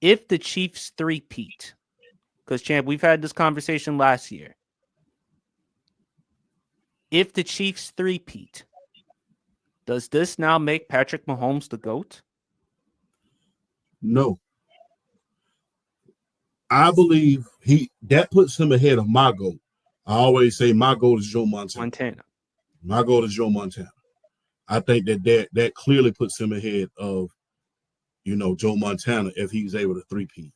if the Chiefs three-peat, because, Champ, we've had this conversation last year. If the Chiefs three-peat, does this now make Patrick Mahomes the GOAT? No. I believe that puts him ahead of my GOAT. I always say my GOAT is Joe Montana. My GOAT is Joe Montana. I think that clearly puts him ahead of, Joe Montana if he's able to three-peat.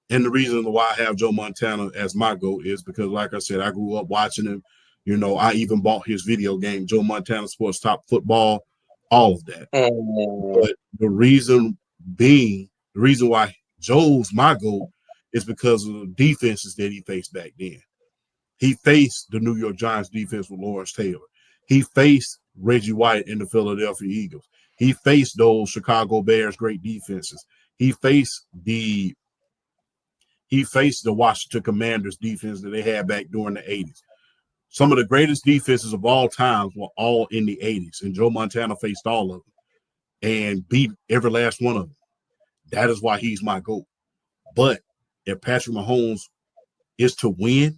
And the reason why I have Joe Montana as my GOAT is because, like I said, I grew up watching him. I even bought his video game, Joe Montana Sports Top Football, all of that. But the reason why Joe's my GOAT is because of the defenses that he faced back then. He faced the New York Giants defense with Lawrence Taylor. He faced Reggie White and the Philadelphia Eagles. He faced those Chicago Bears great defenses. He faced the Washington Commanders defense that they had back during the 80s. Some of the greatest defenses of all time were all in the 80s, and Joe Montana faced all of them and beat every last one of them. That is why he's my GOAT. But if Patrick Mahomes is to win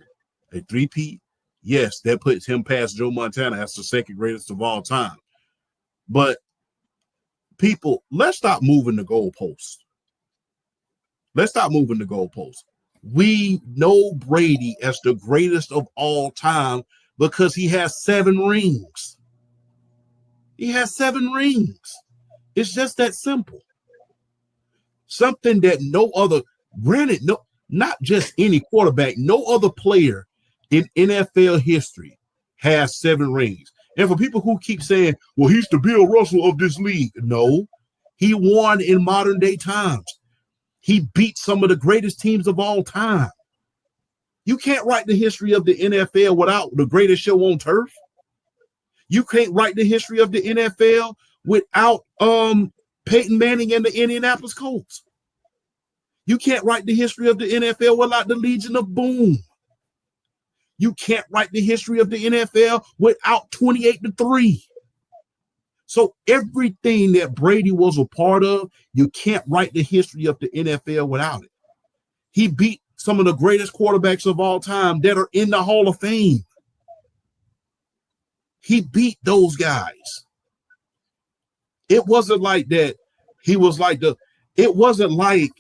a three-peat, yes, that puts him past Joe Montana as the second greatest of all time. But people, let's stop moving the goalposts. We know Brady as the greatest of all time because he has 7 rings. It's just that simple. Something that no other, not just any quarterback, no other player in NFL history has 7 rings. And for people who keep saying, well, he's the Bill Russell of this league. No, he won in modern day times. He beat some of the greatest teams of all time. You can't write the history of the NFL without the greatest show on turf. You can't write the history of the NFL without Peyton Manning and the Indianapolis Colts. You can't write the history of the NFL without the Legion of Boom. You can't write the history of the NFL without 28-3. So everything that Brady was a part of, you can't write the history of the NFL without it. He beat some of the greatest quarterbacks of all time that are in the Hall of Fame. He beat those guys. It wasn't like that. It wasn't like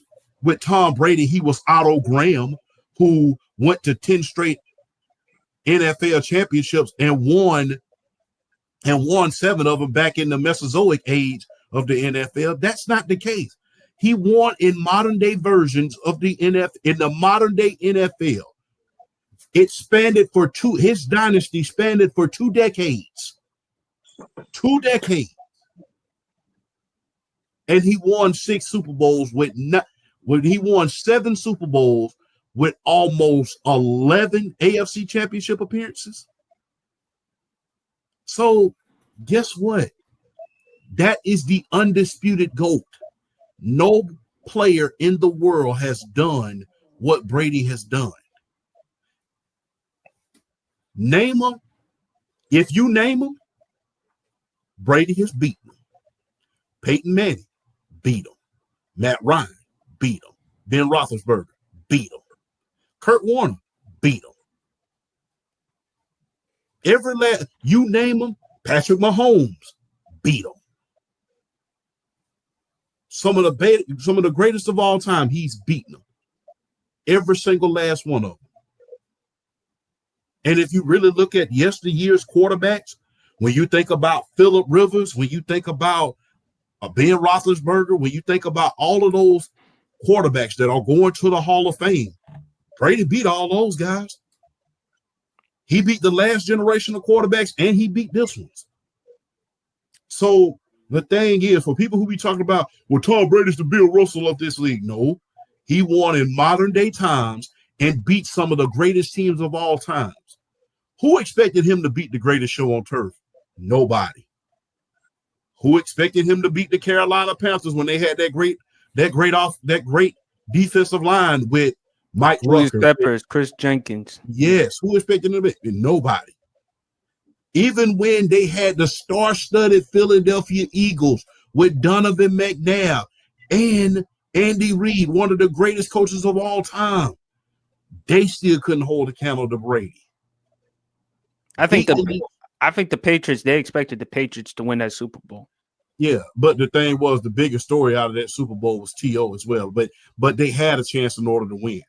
with Tom Brady, he was Otto Graham, who went to 10 straight NFL championships and won 7 of them back in the Mesozoic age of the NFL. That's not the case. He won in modern day versions of the NFL. In the modern day NFL, his dynasty spanned for 2 decades. 2 decades. And he won 6 Super Bowls he won 7 Super Bowls with almost 11 AFC championship appearances. So guess what? That is the undisputed GOAT. No player in the world has done what Brady has done. Name them. If you name them, Brady has beaten them. Peyton Manning beat him. Matt Ryan beat him. Ben Roethlisberger beat him. Kurt Warner beat him. You name them, Patrick Mahomes beat him. Some of the greatest of all time, he's beaten them. Every single last one of them. And if you really look at yesteryear's quarterbacks, when you think about Phillip Rivers, when you think about Ben Roethlisberger, when you think about all of those quarterbacks that are going to the Hall of Fame, Brady beat all those guys. He beat the last generation of quarterbacks, and he beat this ones. So the thing is, for people who be talking about, well, Tom Brady's the Bill Russell of this league. No, he won in modern day times and beat some of the greatest teams of all times. Who expected him to beat the greatest show on turf? Nobody. Who expected him to beat the Carolina Panthers when they had that great defensive line with Mike Rucker, Peppers, Chris Jenkins? Yes, who expected him to beat? Nobody. Even when they had the star-studded Philadelphia Eagles with Donovan McNabb, and Andy Reid, one of the greatest coaches of all time. They still couldn't hold a candle to Brady. I think the Patriots, they expected the Patriots to win that Super Bowl. Yeah, but the thing was, the biggest story out of that Super Bowl was T.O. as well. But they had a chance in order to win.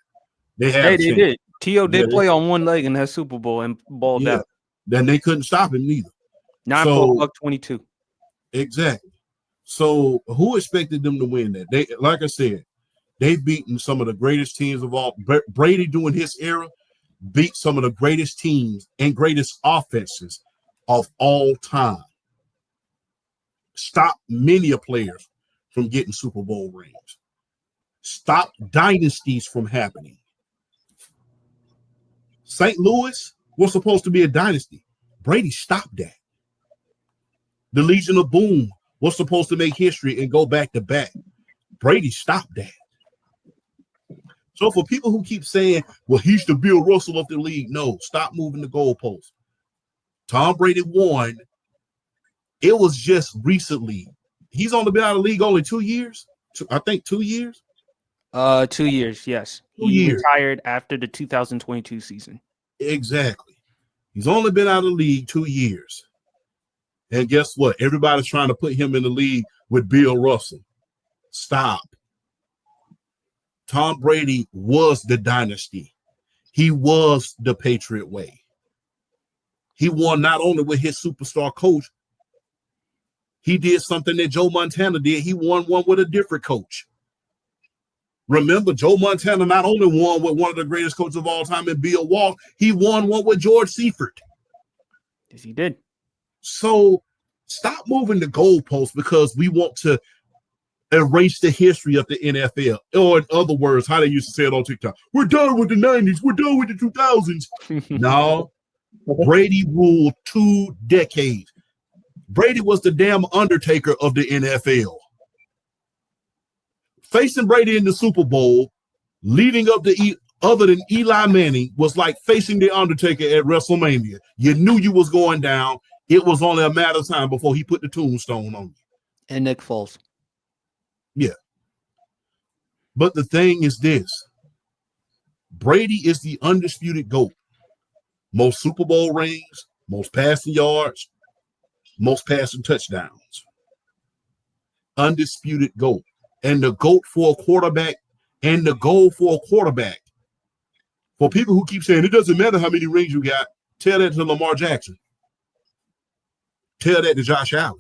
They did. T.O. did play on one leg in that Super Bowl and balled out. Then they couldn't stop him neither. 9 for $122. Exactly. So who expected them to win that? They, like I said, they've beaten some of the greatest teams of all. Brady, during his era, beat some of the greatest teams and greatest offenses of all time. Stop many players from getting Super Bowl rings. Stop dynasties from happening. St. Louis was supposed to be a dynasty. Brady stopped that. The Legion of Boom was supposed to make history and go back to back. Brady stopped that. So for people who keep saying, well, he's the Bill Russell of the league, no, stop moving the goalposts. Tom Brady won. It was just recently. He's only been out of the league only 2 years. I think 2 years. 2 years, yes. He retired after the 2022 season. Exactly. He's only been out of the league 2 years. And guess what? Everybody's trying to put him in the league with Bill Russell. Stop. Tom Brady was the dynasty. He was the Patriot way. He won not only with his superstar coach, he did something that Joe Montana did. He won one with a different coach. Remember, Joe Montana not only won with one of the greatest coaches of all time in Bill Walsh, he won one with George Seifert. Yes, he did. So stop moving the goalposts because we want to erase the history of the NFL. Or in other words, how they used to say it on TikTok, we're done with the 90s. We're done with the 2000s. No, Brady ruled 2 decades. Brady was the damn Undertaker of the NFL. Facing Brady in the Super Bowl, leading up to other than Eli Manning, was like facing the Undertaker at WrestleMania. You knew you was going down. It was only a matter of time before he put the tombstone on you. And Nick Foles. Yeah. But the thing is this. Brady is the undisputed GOAT. Most Super Bowl rings, most passing yards, most passing touchdowns. Undisputed GOAT. And the GOAT for a quarterback and the goal for a quarterback. For people who keep saying it doesn't matter how many rings you got, tell that to Lamar Jackson. Tell that to Josh Allen.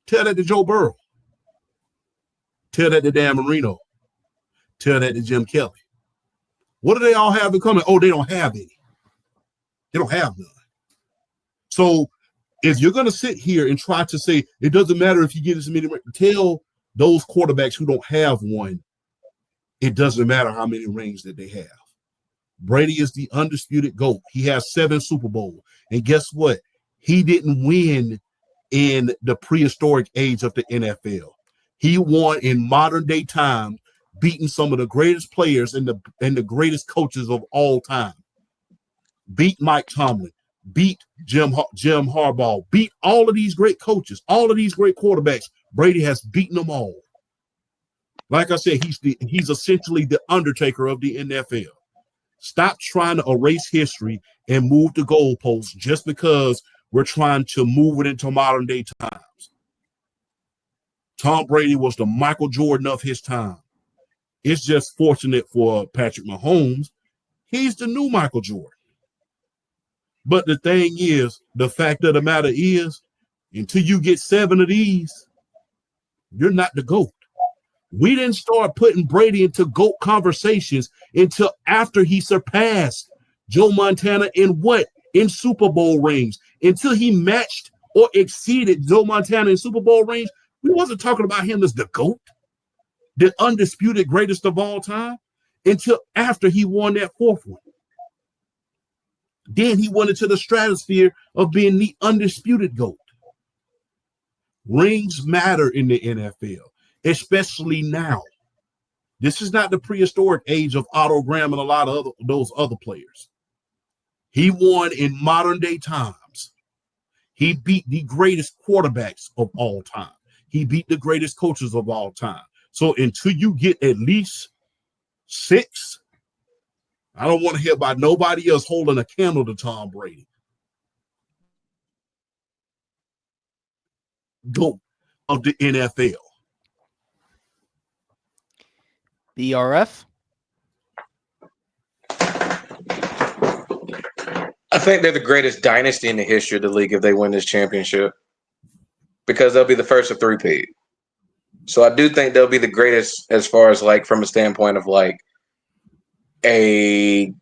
Tell that to Joe Burrow. Tell that to Dan Marino. Tell that to Jim Kelly. What do they all have in common? Oh, they don't have any. They don't have none. So if you're going to sit here and try to say it doesn't matter if you get as many, tell those quarterbacks who don't have one, it doesn't matter how many rings that they have. Brady is the undisputed GOAT. He has 7 Super Bowls. And guess what? He didn't win in the prehistoric age of the NFL. He won in modern day time, beating some of the greatest players and the greatest coaches of all time. Beat Mike Tomlin, beat Jim Harbaugh, beat all of these great coaches, all of these great quarterbacks. Brady has beaten them all. Like I said, he's essentially the Undertaker of the NFL. Stop trying to erase history and move the goalposts just because we're trying to move it into modern day times. Tom Brady was the Michael Jordan of his time. It's just fortunate for Patrick Mahomes. He's the new Michael Jordan. But the thing is, the fact of the matter is, until you get 7 of these, you're not the GOAT. We didn't start putting Brady into GOAT conversations until after he surpassed Joe Montana in Super Bowl rings. Until he matched or exceeded Joe Montana in Super Bowl rings, we wasn't talking about him as the GOAT, the undisputed greatest of all time, until after he won that 4th one. Then he went into the stratosphere of being the undisputed GOAT. Rings matter in the NFL, especially now. This is not the prehistoric age of Otto Graham and a lot of those other players. He won in modern day times. He beat the greatest quarterbacks of all time. He beat the greatest coaches of all time. So until you get at least 6, I don't want to hear about nobody else holding a candle to Tom Brady. GOAT of the NFL. BRF. I think they're the greatest dynasty in the history of the league if they win this championship, because they'll be the first of three-peat. So I do think they'll be the greatest as far as like from a standpoint of like a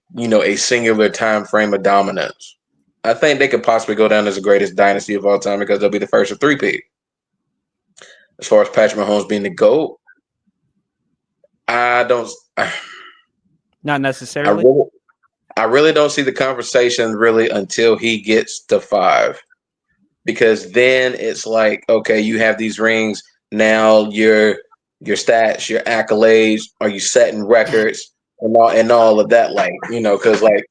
singular time frame of dominance. I think they could possibly go down as the greatest dynasty of all time because they'll be the first of three-peat. As far as Patrick Mahomes being the GOAT, I don't. Not I necessarily. really, I really don't see the conversation really until he gets to 5, because then it's like, okay, you have these rings now. Your stats, your accolades, are you setting records and all of that? Like, because like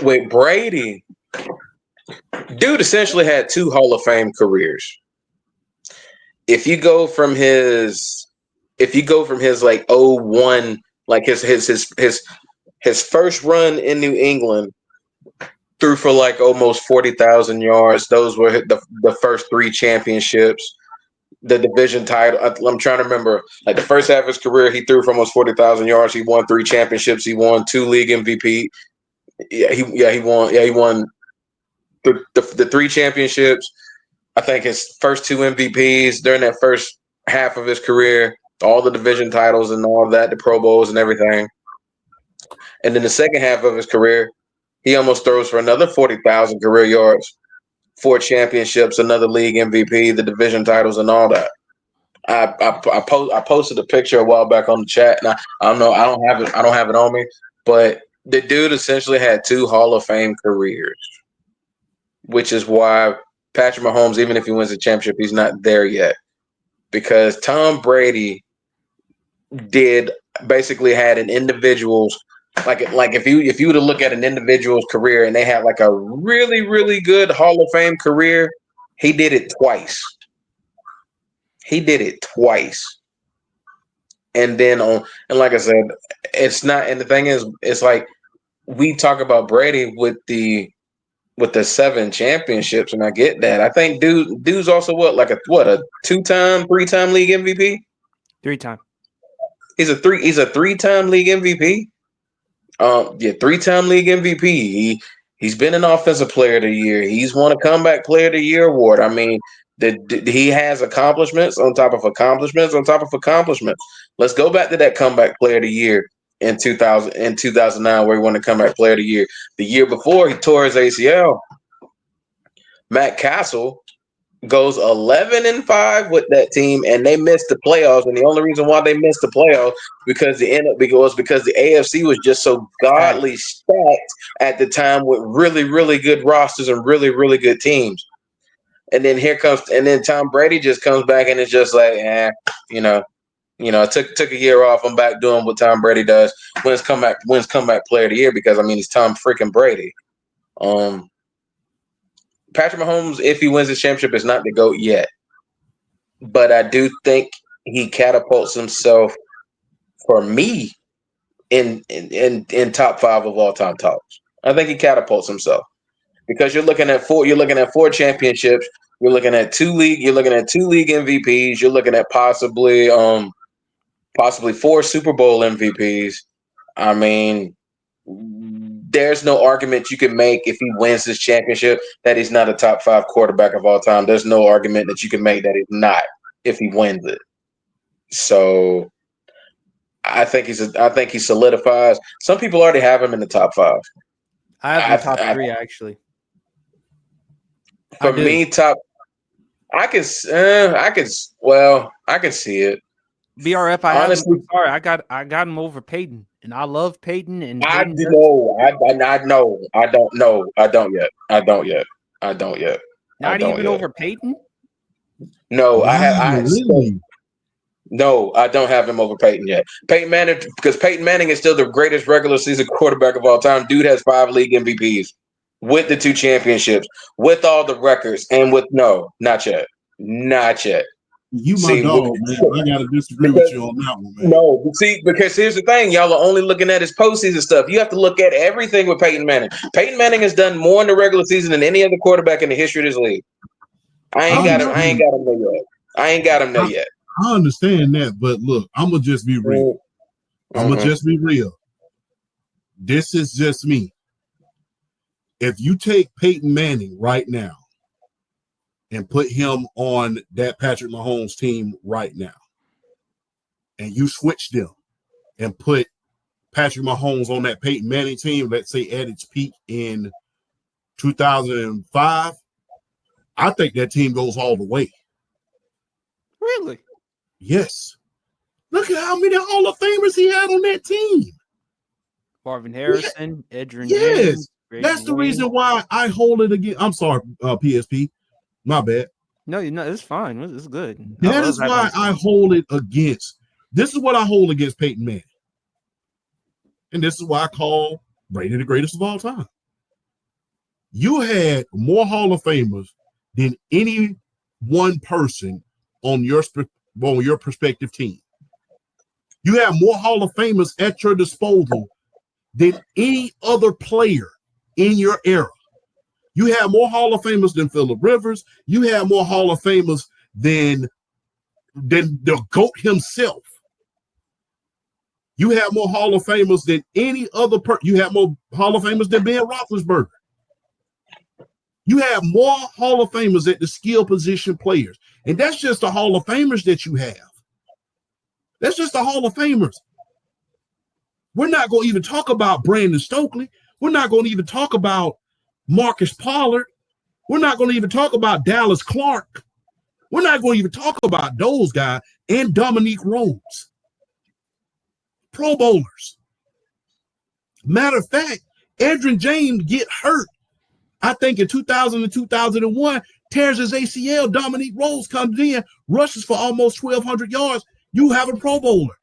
with Brady, dude essentially had 2 Hall of Fame careers. If you go from his like 01, like his first run in New England, threw for like almost 40,000 yards. Those were the first 3 championships. The division title. I'm trying to remember. Like the first half of his career, he threw for almost 40,000 yards. He won 3 championships. He won 2 league MVP. He won the 3 championships. I think his first 2 MVPs during that first half of his career. All the division titles and all of that, the Pro Bowls and everything. And then the second half of his career, he almost throws for another 40,000 career yards, 4 championships, another league MVP, the division titles, and all that. I posted a picture a while back on the chat, and I don't know, I don't have it on me, but the dude essentially had 2 Hall of Fame careers, which is why Patrick Mahomes, even if he wins the championship, he's not there yet, because Tom Brady did basically had an individual's like if you were to look at an individual's career and they had like a really good Hall of Fame career, he did it twice. He did it twice. And then and like I said, it's not, and the thing is, it's like we talk about Brady with the 7 championships, and I get that. I think dude's also a 2-time, 3-time league MVP? 3-time. He's a 3-time league MVP. 3-time league MVP. He's been an offensive player of the year. He's won a comeback player of the year award. I mean, he has accomplishments on top of accomplishments on top of accomplishments. Let's go back to that comeback player of the year in 2009, where he won the comeback player of the year. The year before, he tore his ACL. Matt Castle goes 11-5 with that team, and they missed the playoffs. And the only reason why they missed the playoffs because the AFC was just so godly stacked at the time with really good rosters and really good teams. And then Tom Brady just comes back and it's just like, took a year off. I'm back doing what Tom Brady does. Wins comeback player of the year, because I mean he's Tom freaking Brady. Patrick Mahomes, if he wins the championship, is not the GOAT yet. But I do think he catapults himself, for me, in top 5 of all time talks. I think he catapults himself, because you're looking at 4 championships. You're looking at 2 league MVPs. You're looking at possibly 4 Super Bowl MVPs. I mean, there's no argument you can make if he wins this championship that he's not a top 5 quarterback of all time. There's no argument that you can make that he's not if he wins it. So I think he solidifies. Some people already have him in the top 5. I have him top 3 actually. For me, I can see it. BRF, honestly, sorry, I got him over Peyton, and I love Peyton. And I know. I know. I don't know. I don't yet. Not even over Peyton? No, Really? No, I don't have him over Peyton yet. Peyton Manning, because Peyton Manning is still the greatest regular season quarterback of all time. Dude has 5 league MVPs with the 2 championships, with all the records, and not yet. Not yet. You my See, dog, man. I gotta disagree with because you on that one, man. no, see, because here's the thing, y'all are only looking at his postseason stuff. You have to look at everything with Peyton Manning. Peyton Manning has done more in the regular season than any other quarterback in the history of this league. I ain't I got him. I ain't understand. got him there yet. I ain't got him there I, yet. I understand that, but look, I'm gonna just be real. I'm gonna just be real. This is just me. If you take Peyton Manning right now and put him on that Patrick Mahomes team right now, and you switch them and put Patrick Mahomes on that Peyton Manning team, let's say at its peak in 2005, I think that team goes all the way. Really? Yes. Look at how many Hall of Famers he had on that team. Marvin Harrison, Edgerrin Yes. James. Brady That's the Wayne. reason why I hold it again. I'm sorry, PSP. My bad. No, you're not. It's fine. It's good. That is why I hold it against. This is what I hold against Peyton Manning. And this is why I call Brady the greatest of all time. You had more Hall of Famers than any one person on your prospective team. You have more Hall of Famers at your disposal than any other player in your era. You have more Hall of Famers than Phillip Rivers. You have more Hall of Famers than the GOAT himself. You have more Hall of Famers than any other person. You have more Hall of Famers than Ben Roethlisberger. You have more Hall of Famers at the skill position players. And that's just the Hall of Famers that you have. That's just the Hall of Famers. We're not going to even talk about Brandon Stokely. We're not going to even talk about Marcus Pollard. We're not going to even talk about Dallas Clark. We're not going to even talk about those guys and Dominique Rhodes. Pro Bowlers. Matter of fact, Edgerrin James get hurt. I think in 2000 and 2001, tears his ACL. Dominique Rhodes comes in, rushes for almost 1,200 yards. You have a Pro Bowler.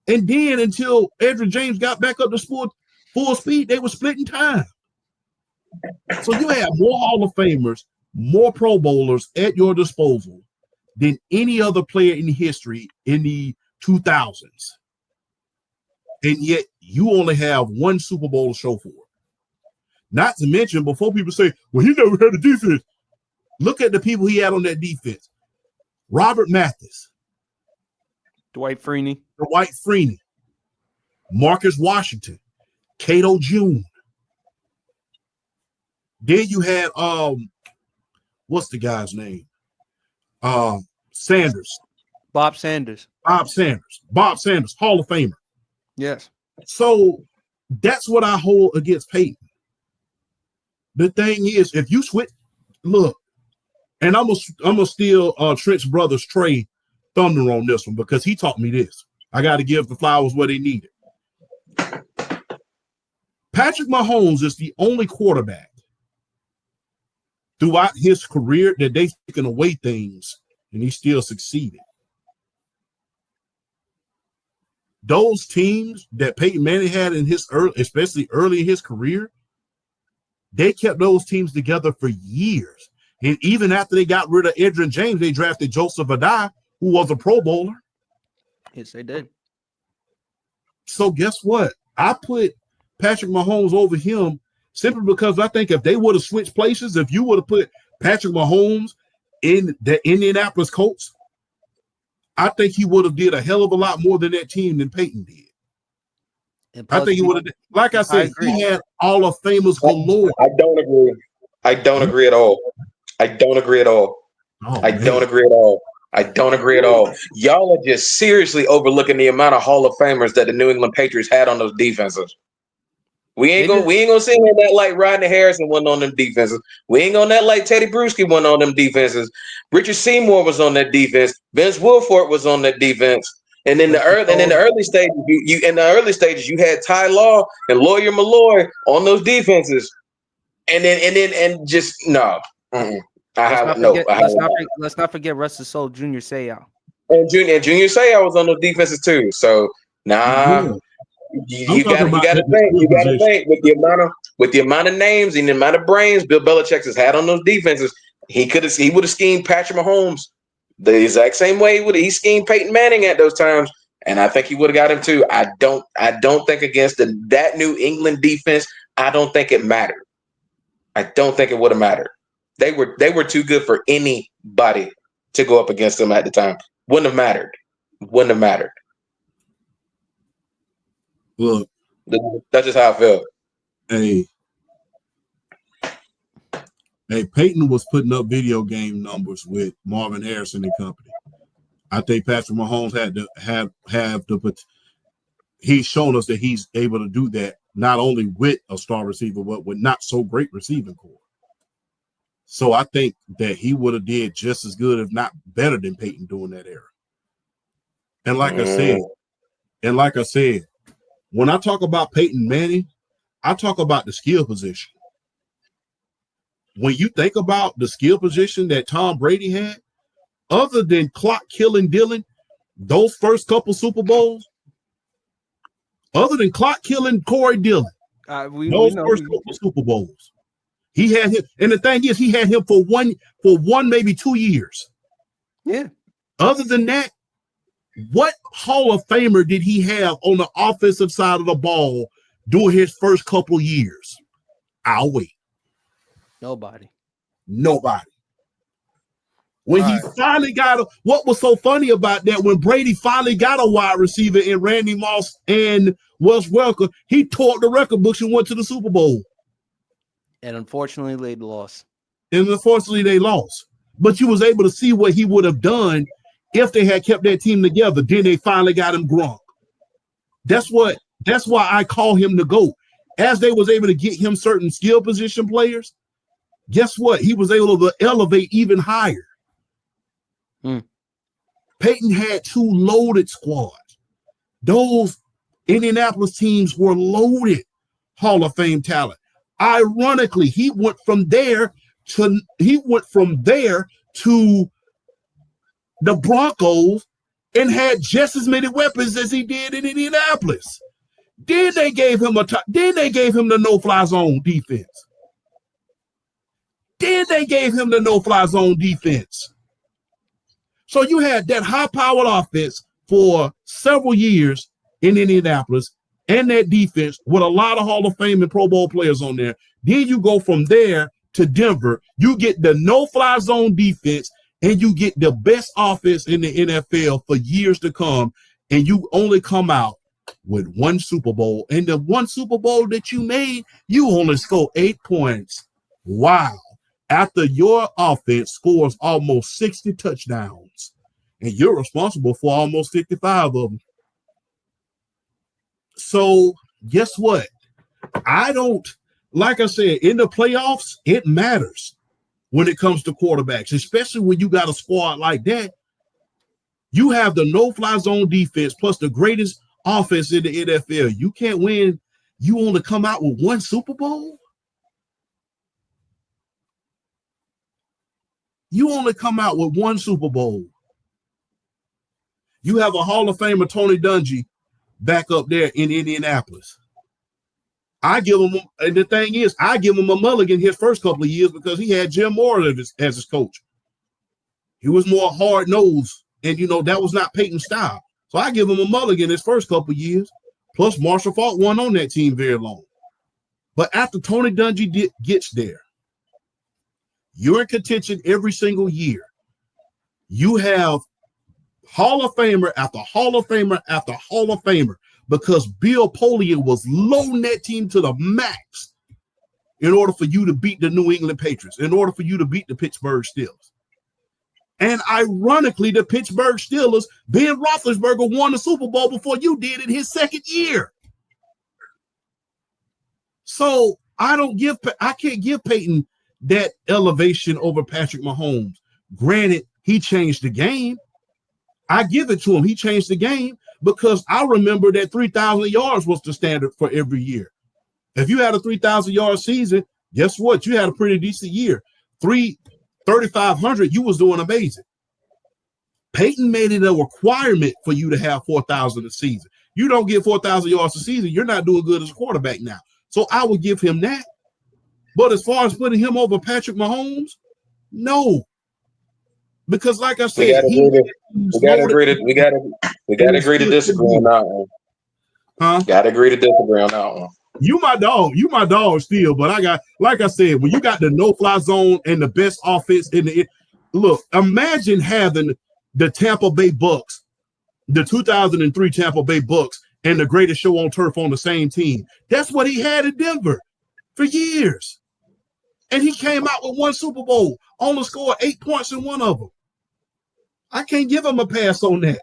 And then until Edgerrin James got back up to full speed, they were splitting time. So you have more Hall of Famers, more Pro Bowlers at your disposal than any other player in history in the 2000s. And yet you only have one Super Bowl to show for it. Not to mention, before people say, well, he never had a defense. Look at the people he had on that defense. Robert Mathis. Dwight Freeney. Marcus Washington. Cato June. Then you had, what's the guy's name? Sanders. Bob Sanders. Bob Sanders, Hall of Famer. Yes. So that's what I hold against Peyton. The thing is, if you switch, look, and I'm gonna steal Trent's brother's Trey thunder on this one because he taught me this. I got to give the flowers where they need it. Patrick Mahomes is the only quarterback throughout his career that they've taken away things and he still succeeded. Those teams that Peyton Manning had in his especially early in his career, they kept those teams together for years. And even after they got rid of Edgerrin James, they drafted Joseph Adai, who was a Pro Bowler. Yes, they did. So guess what? I put Patrick Mahomes over him simply because I think if they would have switched places, if you would have put Patrick Mahomes in the Indianapolis Colts, I think he would have did a hell of a lot more than that team than Peyton did. I think he would have, like I said, he had Hall of Famers galore. I don't agree. I don't agree at all. I don't agree at all. Y'all are just seriously overlooking the amount of Hall of Famers that the New England Patriots had on those defenses. We ain't gonna sit here that like Rodney Harrison wasn't on them defenses. We ain't gonna that like Teddy Bruschi wasn't on them defenses. Richard Seymour was on that defense. Vince Wilfork was on that defense. And in the early stages, you had Ty Law and Lawyer Malloy on those defenses. And just no. Let's not forget Russell Soul Jr. Seau. And Junior Seau was on those defenses too. So you gotta think with the amount of names and the amount of brains Bill Belichick has had on those defenses, he would have schemed Patrick Mahomes the exact same way he schemed Peyton Manning at those times, and I think he would have got him too. I don't think against that New England defense, I don't think it mattered. I don't think it would have mattered. They were too good for anybody to go up against them at the time. Wouldn't have mattered. Wouldn't have mattered. Look, that's just how I feel. Hey, Peyton was putting up video game numbers with Marvin Harrison and company. I think Patrick Mahomes had to have the. He's shown us that he's able to do that not only with a star receiver, but with not so great receiving core. So I think that he would have did just as good, if not better, than Peyton during that era. And like I said, when I talk about Peyton Manning, I talk about the skill position. When you think about the skill position that Tom Brady had, other than clock killing Dylan, those first couple Super Bowls, other than clock killing Corey Dillon, those first couple Super Bowls, he had him. And the thing is, he had him for one, maybe 2 years. Yeah. Other than that, what Hall of Famer did he have on the offensive side of the ball during his first couple years? I'll wait. Nobody. When he finally got what was so funny about that, when Brady finally got a wide receiver in Randy Moss and Wes Welker, he tore the record books and went to the Super Bowl. And unfortunately, they lost. But you was able to see what he would have done if they had kept that team together. Then they finally got him Gronk. That's why I call him the GOAT. As they was able to get him certain skill position players, guess what? He was able to elevate even higher. Peyton had 2 loaded squads. Those Indianapolis teams were loaded Hall of Fame talent. Ironically, he went from there to the Broncos and had just as many weapons as he did in Indianapolis. Then they gave him the no-fly zone defense. So you had that high-powered offense for several years in Indianapolis and that defense with a lot of Hall of Fame and Pro Bowl players on there. Then you go from there to Denver. You get the no-fly zone defense and you get the best offense in the NFL for years to come, and you only come out with 1 Super Bowl. And the 1 Super Bowl that you made, you only score 8 points. Wow. After your offense scores almost 60 touchdowns, and you're responsible for almost 55 of them. So guess what? Like I said, in the playoffs, it matters when it comes to quarterbacks, especially when you got a squad like that. You have the no-fly zone defense plus the greatest offense in the NFL. You can't win. You only come out with 1 Super Bowl? You only come out with 1 Super Bowl. You have a Hall of Famer, Tony Dungy, back up there in Indianapolis. And the thing is, I give him a mulligan his first couple of years because he had Jim Moore as his coach. He was more hard-nosed, and, that was not Peyton's style. So I give him a mulligan his first couple of years. Plus, Marshall Faulk wasn't on that team very long. But after Tony Dungy gets there, you're in contention every single year. You have Hall of Famer after Hall of Famer after Hall of Famer because Bill Polian was loading that team to the max in order for you to beat the New England Patriots, in order for you to beat the Pittsburgh Steelers. And ironically, the Pittsburgh Steelers, Ben Roethlisberger won the Super Bowl before you did in his second year. So I can't give Peyton that elevation over Patrick Mahomes. Granted, he changed the game. I give it to him. He changed the game because I remember that 3,000 yards was the standard for every year. If you had a 3,000-yard season, guess what? You had a pretty decent year. 3,500, you was doing amazing. Peyton made it a requirement for you to have 4,000 a season. You don't get 4,000 yards a season, you're not doing good as a quarterback now. So I would give him that. But as far as putting him over Patrick Mahomes, no. Because, like I We said, gotta agree to we gotta agree to disagree on that one. Huh? Gotta agree to disagree on that one. You my dog. You my dog still. But I got, like I said, when you got the no-fly zone and the best offense in the look, imagine having the Tampa Bay Bucks, the 2003 Tampa Bay Bucks, and the greatest show on turf on the same team. That's what he had in Denver for years. And he came out with one Super Bowl, only scored 8 points in one of them. I can't give him a pass on that.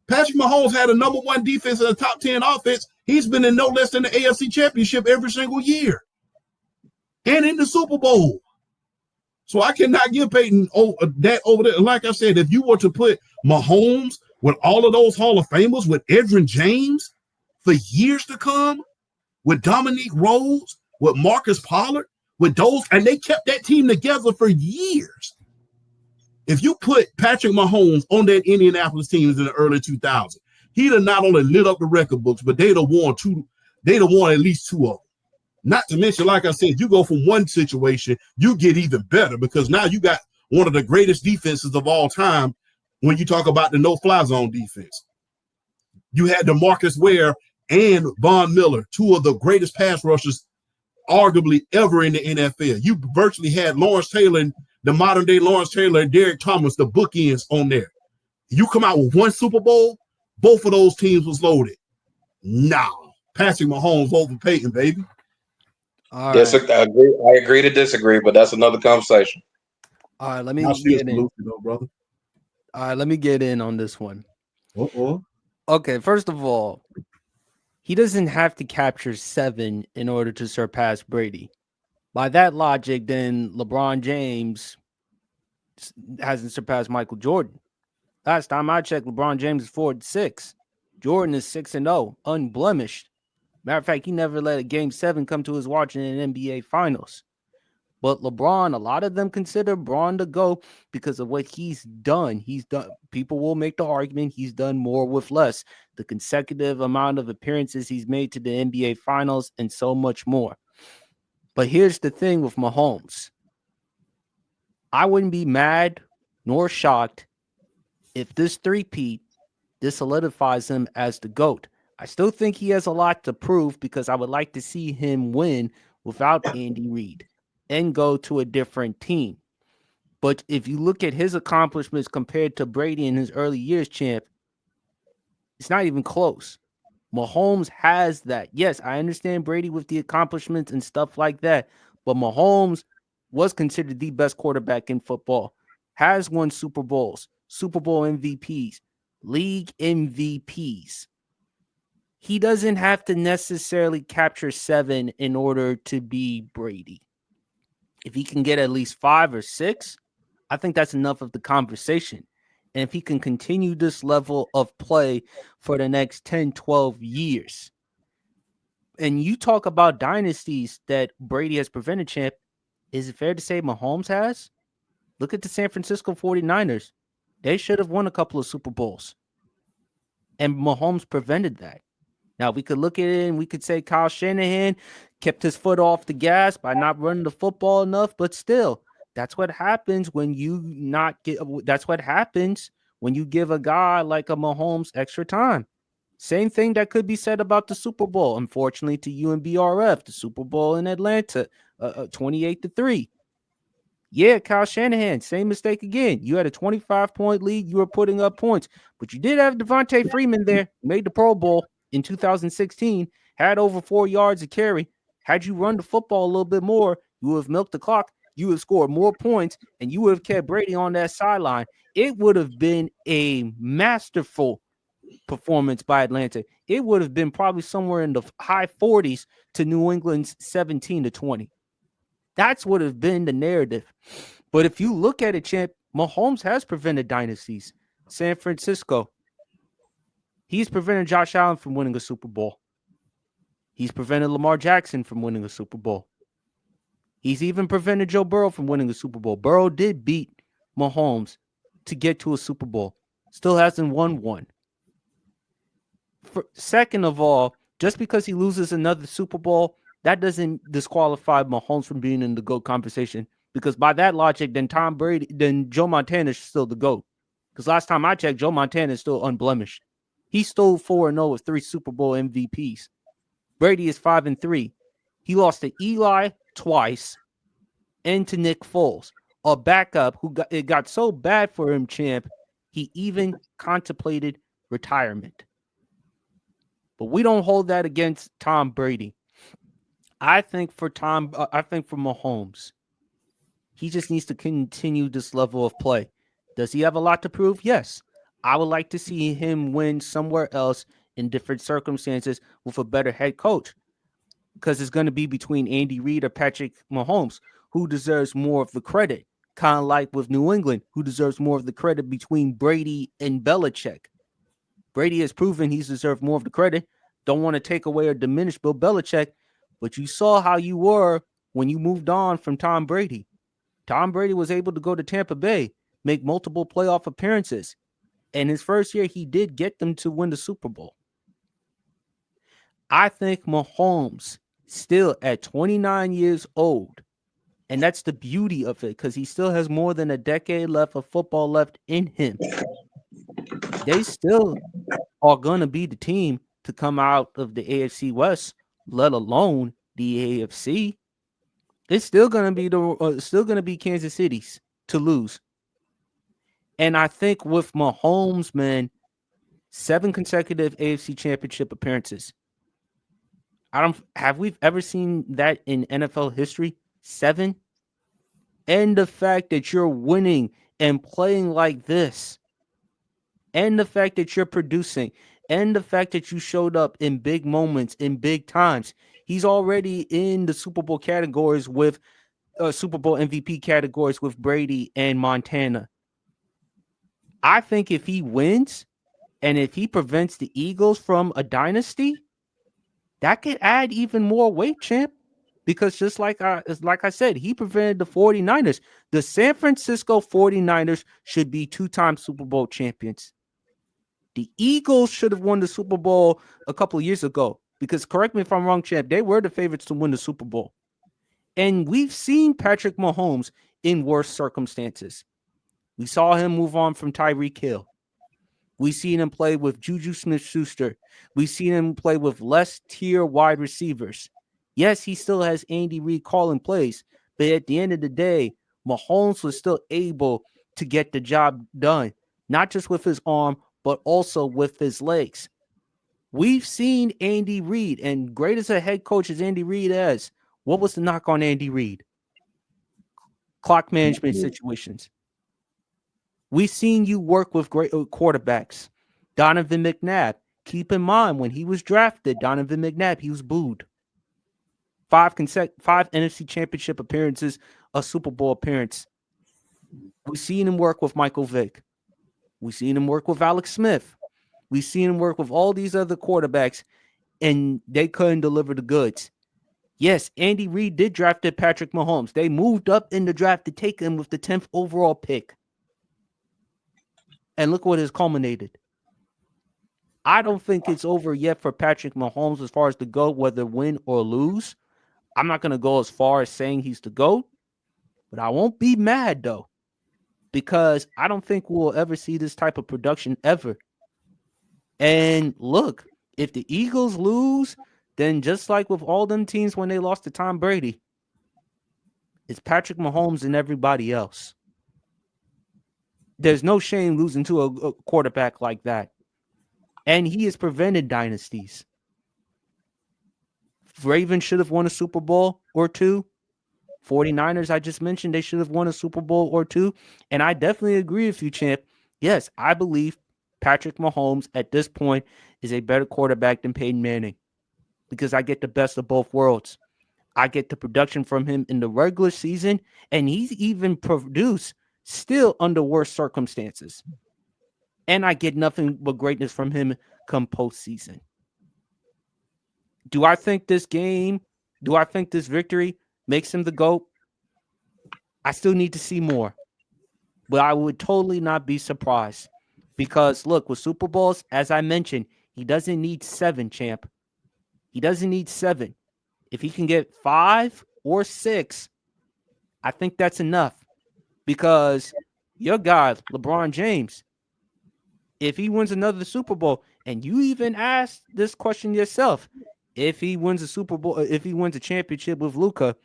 Patrick Mahomes had a number one defense and a top 10 offense. He's been in no less than the AFC Championship every single year and in the Super Bowl. So I cannot give Peyton that over there. Like I said, if you were to put Mahomes with all of those Hall of Famers, with Edgerrin James for years to come, with Dominique Rose, with Marcus Pollard, with those, and they kept that team together for years. If you put Patrick Mahomes on that Indianapolis team in the early 2000s, he'd have not only lit up the record books, but they'd have won at least two of them. Not to mention, like I said, you go from one situation, you get even better because now you got one of the greatest defenses of all time when you talk about the no-fly zone defense. You had DeMarcus Ware and Von Miller, two of the greatest pass rushers arguably ever in the NFL. You virtually had Lawrence Taylor, the modern day Lawrence Taylor, and Derek Thomas, the bookends on there. You come out with one Super Bowl, both of those teams was loaded. No, Patrick Mahomes over Peyton, baby. All right. I agree to disagree, but that's another conversation. All right, let me get in. Though, brother. All right, let me get in on this one. Uh-oh. Okay, first of all, he doesn't have to capture 7 in order to surpass Brady. By that logic, then LeBron James hasn't surpassed Michael Jordan. Last time I checked, LeBron James is 4-6. Jordan is 6-0, unblemished. Matter of fact, he never let a Game 7 come to his watching in NBA Finals. But LeBron, a lot of them consider Bron the GOAT because of what he's done. People will make the argument he's done more with less. The consecutive amount of appearances he's made to the NBA Finals and so much more. But here's the thing with Mahomes. I wouldn't be mad nor shocked if this three-peat, this solidifies him as the GOAT. I still think he has a lot to prove because I would like to see him win without Andy Reid and go to a different team. But if you look at his accomplishments compared to Brady in his early years, champ, it's not even close. Mahomes has that. Yes, I understand Brady with the accomplishments and stuff like that, but Mahomes was considered the best quarterback in football, has won Super Bowls, Super Bowl MVPs, league MVPs. He doesn't have to necessarily capture 7 in order to be Brady. If he can get at least 5 or 6, I think that's enough of the conversation. And if he can continue this level of play for the next 10, 12 years, and you talk about dynasties that Brady has prevented, champ, is it fair to say Mahomes has? Look at the San Francisco 49ers. They should have won a couple of Super Bowls. And Mahomes prevented that. Now, we could look at it and we could say Kyle Shanahan kept his foot off the gas by not running the football enough, but still, that's what happens when that's what happens when you give a guy like a Mahomes extra time. Same thing that could be said about the Super Bowl. Unfortunately, to UNBRF, the Super Bowl in Atlanta, 28-3. Yeah, Kyle Shanahan, same mistake again. You had a 25-point lead. You were putting up points, but you did have Devontae Freeman there, made the Pro Bowl in 2016, had over 4 yards of carry. Had you run the football a little bit more, you would have milked the clock. You would have scored more points, and you would have kept Brady on that sideline. It would have been a masterful performance by Atlanta. It would have been probably somewhere in the high 40s to New England's 17-20. That's what have been the narrative. But if you look at it, champ, Mahomes has prevented dynasties. San Francisco, he's prevented Josh Allen from winning a Super Bowl. He's prevented Lamar Jackson from winning a Super Bowl. He's even prevented Joe Burrow from winning a Super Bowl. Burrow did beat Mahomes to get to a Super Bowl. Still hasn't won one. Second of all, just because he loses another Super Bowl, that doesn't disqualify Mahomes from being in the GOAT conversation. Because by that logic, then Joe Montana is still the GOAT. Because last time I checked, Joe Montana is still unblemished. He stole 4-0 with 3 Super Bowl MVPs. Brady is 5-3. He lost to Eli twice and to Nick Foles, a backup it got so bad for him, champ, he even contemplated retirement. But we don't hold that against Tom Brady. I think for Mahomes, he just needs to continue this level of play. Does he have a lot to prove? Yes. I would like to see him win somewhere else in different circumstances with a better head coach, because it's going to be between Andy Reid or Patrick Mahomes, who deserves more of the credit. Kind of like with New England, who deserves more of the credit between Brady and Belichick. Brady has proven he's deserved more of the credit. Don't want to take away or diminish Bill Belichick, but you saw how you were when you moved on from Tom Brady. Tom Brady was able to go to Tampa Bay, make multiple playoff appearances. And his first year, he did get them to win the Super Bowl. I think Mahomes, still at 29 years old, and that's the beauty of it, because he still has more than a decade left of football left in him. They still are going to be the team to come out of the AFC West, let alone the AFC. It's still going to be Kansas City's to lose. And I think with Mahomes, man, 7 consecutive AFC Championship appearances. Have we ever seen that in NFL history? 7? And the fact that you're winning and playing like this, and the fact that you're producing, and the fact that you showed up in big moments, in big times. He's already in the Super Bowl categories with Super Bowl MVP categories with Brady and Montana. I think if he wins and if he prevents the Eagles from a dynasty, that could add even more weight, champ. Because just like I said, he prevented the 49ers. The San Francisco 49ers should be 2-time Super Bowl champions. The Eagles should have won the Super Bowl a couple of years ago. Because, correct me if I'm wrong, champ, they were the favorites to win the Super Bowl. And we've seen Patrick Mahomes in worse circumstances. We saw him move on from Tyreek Hill. We've seen him play with Juju Smith-Schuster. We've seen him play with less tier wide receivers. Yes, he still has Andy Reid calling plays, but at the end of the day, Mahomes was still able to get the job done, not just with his arm, but also with his legs. We've seen Andy Reid, and great as a head coach as Andy Reid is, what was the knock on Andy Reid? Clock management situations. We've seen you work with great quarterbacks. Donovan McNabb. Keep in mind, when he was drafted, Donovan McNabb, he was booed. 5 NFC Championship appearances, a Super Bowl appearance. We've seen him work with Michael Vick. We've seen him work with Alex Smith. We've seen him work with all these other quarterbacks, and they couldn't deliver the goods. Yes, Andy Reid did draft Patrick Mahomes. They moved up in the draft to take him with the 10th overall pick. And look what has culminated. I don't think it's over yet for Patrick Mahomes as far as the GOAT, whether win or lose. I'm not going to go as far as saying he's the GOAT, but I won't be mad, though, because I don't think we'll ever see this type of production ever. And look, if the Eagles lose, then just like with all them teams when they lost to Tom Brady, it's Patrick Mahomes and everybody else. There's no shame losing to a quarterback like that. And he has prevented dynasties. Ravens should have won a Super Bowl or 2. 49ers, I just mentioned, they should have won a Super Bowl or 2. And I definitely agree with you, champ. Yes, I believe Patrick Mahomes at this point is a better quarterback than Peyton Manning, because I get the best of both worlds. I get the production from him in the regular season, and he's even produced still under worse circumstances. And I get nothing but greatness from him come postseason. Do I think this victory makes him the GOAT? I still need to see more. But I would totally not be surprised. Because, look, with Super Bowls, as I mentioned, he doesn't need 7, champ. He doesn't need 7. If he can get 5 or 6, I think that's enough because your guy, LeBron James, if he wins another Super Bowl, and you even asked this question yourself, if he wins a Super Bowl, if he wins a championship with Luka,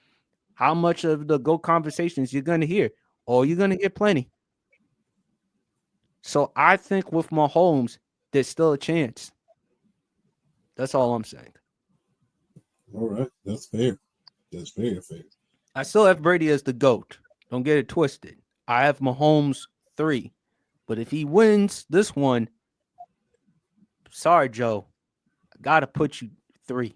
how much of the GOAT conversations you're going to hear? Or you're going to hear plenty. So I think with Mahomes, there's still a chance. That's all I'm saying. All right, that's fair. That's very fair. I still have Brady as the GOAT. Don't get it twisted. I have Mahomes 3. But if he wins this one, sorry, Joe, I got to put you 3.